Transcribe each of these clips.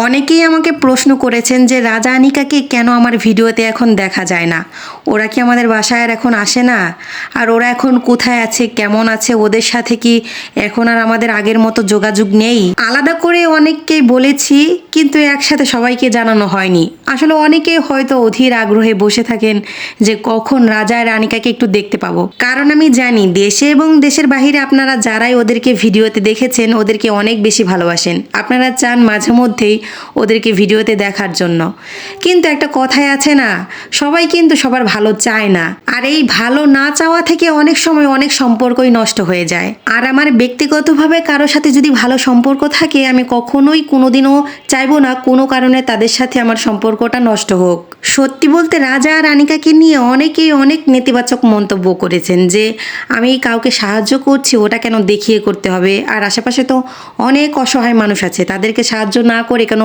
অনেকেই আমাকে প্রশ্ন করেছেন যে রাজা আনিকাকে কেন আমার ভিডিওতে এখন দেখা যায় না। ওরা কি আমাদের বাসায় আর এখন আসে না? আর ওরা এখন কোথায় আছে, কেমন আছে, ওদের সাথে কি এখন আর আমাদের আগের মতো যোগাযোগ নেই? আলাদা করে অনেককেই বলেছি, কিন্তু একসাথে সবাইকে জানানো হয়নি। আসলে অনেকেই হয়তো অধীর আগ্রহে বসে থাকেন যে কখন রাজা আর আনিকাকে একটু দেখতে পাবো। কারণ আমি জানি দেশে এবং দেশের বাহিরে আপনারা যারাই ওদেরকে ভিডিওতে দেখেছেন ওদেরকে অনেক বেশি ভালোবাসেন। আপনারা চান মাঝে মধ্যেই ওদেরকে ভিডিওতে দেখার জন্য। কিন্তু একটা কথাই আছে না, সবাই কিন্তু সবার ভালো চায় না। আর এই ভালো না চাওয়া থেকে অনেক সময় অনেক সম্পর্কই নষ্ট হয়ে যায়। আর আমার ব্যক্তিগতভাবে কারোর সাথে যদি ভালো সম্পর্ক থাকে, আমি কখনোই কোনোদিনও চাইবো না কোনো কারণে তাদের সাথে আমার সম্পর্কটা নষ্ট হোক। সত্যি বলতে রাজা আর আনিকাকে নিয়ে অনেকেই অনেক নেতিবাচক মন্তব্য করেছেন যে আমি কাউকে সাহায্য করছি ওটা কেন দেখিয়ে করতে হবে, আর আশেপাশে তো অনেক অসহায় মানুষ আছে, তাদেরকে সাহায্য না করে কেন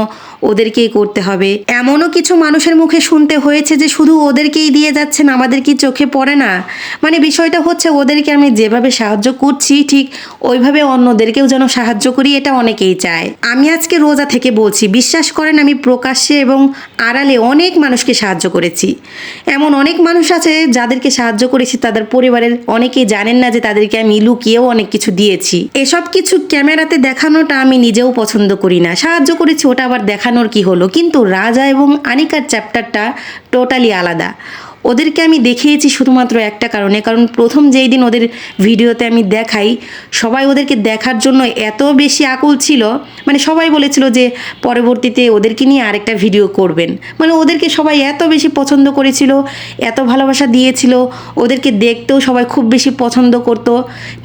ওদেরকেই করতে হবে। এমনও কিছু মানুষের মুখে শুনতে হয়েছে যে শুধু ওদেরকেই দিয়ে যাচ্ছেন, আমাদের কি চোখে পড়ে না? মানে বিষয়টা হচ্ছে ওদেরকে আমি যেভাবে সাহায্য করছি ঠিক ওইভাবে অন্যদেরকেও যেন সাহায্য করি, এটা অনেকেই চায়। আমি আজকে রোজা থেকে বলছি, বিশ্বাস করেন আমি প্রকাশ্যে এবং আড়ালে অনেক মানুষকে সাহায্য করেছি। এমন অনেক মানুষ আছে যাদেরকে সাহায্য করেছি তাদের পরিবারের অনেকেই জানেন না যে তাদেরকে আমি লুকিয়েও অনেক কিছু দিয়েছি। এসব কিছু ক্যামেরাতে দেখানোটা আমি নিজেও পছন্দ করি না। সাহায্য করেছি ওটা আবার দেখানোর কি হলো? কিন্তু রাজা এবং আনিকার চ্যাপ্টারটা টোটালি আলাদা। ওদেরকে আমি দেখিয়েছি শুধুমাত্র একটা কারণে, কারণ প্রথম যেই দিন ওদের ভিডিওতে আমি দেখাই সবাই ওদেরকে দেখার জন্য এত বেশি আকুল ছিল, মানে সবাই বলেছিল যে পরবর্তীতে ওদেরকে নিয়ে আরেকটা ভিডিও করবেন। মানে ওদেরকে সবাই এত বেশি পছন্দ করেছিল, এত ভালোবাসা দিয়েছিল, ওদেরকে দেখতেও সবাই খুব বেশি পছন্দ করতো।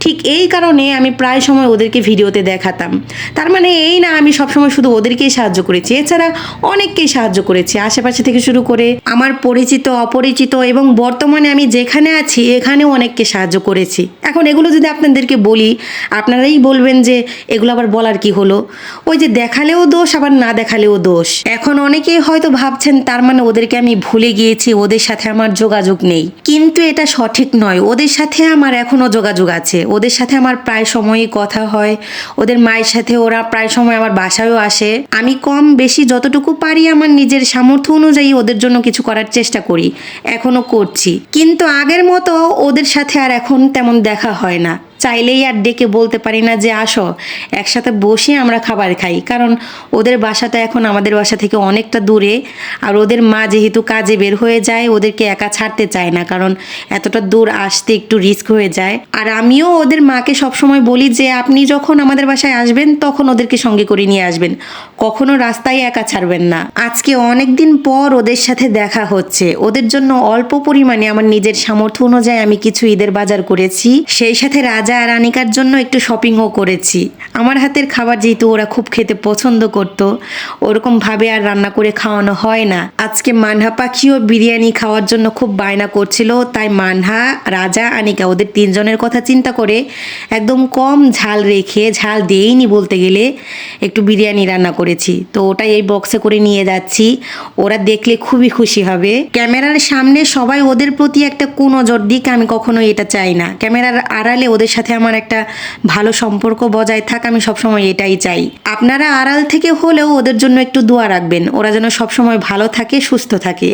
ঠিক এই কারণে আমি প্রায় সময় ওদেরকে ভিডিওতে দেখাতাম। তার মানে এই না আমি সবসময় শুধু ওদেরকেই সাহায্য করেছি, এছাড়া অনেককেই সাহায্য করেছি, আশেপাশে থেকে শুরু করে আমার পরিচিত অপরিচিত এবং বর্তমানে আমি যেখানে আছি এখানেও অনেককে সাহায্য করেছি। এখন এগুলো যদি আপনাদেরকে বলি আপনারাই বলবেন যে এগুলো আবার বলার কি হলো? ওই যে দেখালেও দোষ আবার না দেখালেও দোষ। এখন অনেকেই হয়তো ভাবছেন তার মানে ওদেরকে আমি ভুলে গিয়েছি, ওদের সাথে আমার যোগাযোগ নেই। কিন্তু এটা সঠিক নয়, ওদের সাথে আমার এখনও যোগাযোগ আছে। ওদের সাথে আমার প্রায় সময়ই কথা হয়, ওদের মায়ের সাথে ওরা প্রায় সময় আমার বাসায়ও আসে। আমি কম বেশি যতটুকু পারি আমার নিজের সামর্থ্য অনুযায়ী ওদের জন্য কিছু করার চেষ্টা করি, এখনো করছি। কিন্তু আগের মতো ওদের সাথে আর এখন তেমন দেখা হয় না। চাইলেই আর ডেকে বলতে পারি না যে আসো একসাথে বসে আমরা খাবার খাই, কারণ ওদের বাসাটা এখন আমাদের বাসা থেকে অনেকটা দূরে। আর ওদের মা যেহেতু কাজে বের হয়ে যায় ওদেরকে একা ছাড়তে চায় না, কারণ এতটা দূর আসতে একটু রিস্ক হয়ে যায়। আর আমিও ওদের মাকে সবসময় বলি যে আপনি যখন আমাদের বাসায় আসবেন তখন ওদেরকে সঙ্গে করে নিয়ে আসবেন, কখনো রাস্তায় একা ছাড়বেন না। আজকে অনেক দিন পর ওদের সাথে দেখা হচ্ছে, ওদের জন্য অল্প পরিমাণে আমার নিজের সামর্থ্য অনুযায়ী আমি কিছু ঈদের বাজার করেছি, সেই সাথে রাজা আর আনিকার জন্য একটু শপিংও করেছি। আমার হাতের খাবার যেহেতু ওরা খুব খেতে পছন্দ করতো, ওরকম ভাবে আর রান্না করে খাওয়ানো হয় না। আজকে মানহা পাখিও বিরিয়ানি খাওয়ার জন্য খুব বায়না করছিল, তাই মানহা, রাজা, আনিকা ওদের তিনজনের কথা চিন্তা করে একদম কম ঝাল রেখে, ঝাল দিয়েইনি বলতে গেলে, একটু বিরিয়ানি রান্না করেছি। তো ওটাই এই বক্সে করে নিয়ে যাচ্ছি, ওরা দেখলে খুবই খুশি হবে। ক্যামেরার সামনে সবাই ওদের প্রতি একটা কুনজর দিক, আমি কখনো এটা চাই না। ক্যামেরার আড়ালে ওদের সাথে আমার একটা ভালো সম্পর্ক বজায় থাক, আমি সবসময় এটাই চাই। আপনারা আড়াল থেকে হলেও ওদের জন্য একটু দোয়া রাখবেন, ওরা যেন সবসময় ভালো থাকে, সুস্থ থাকে।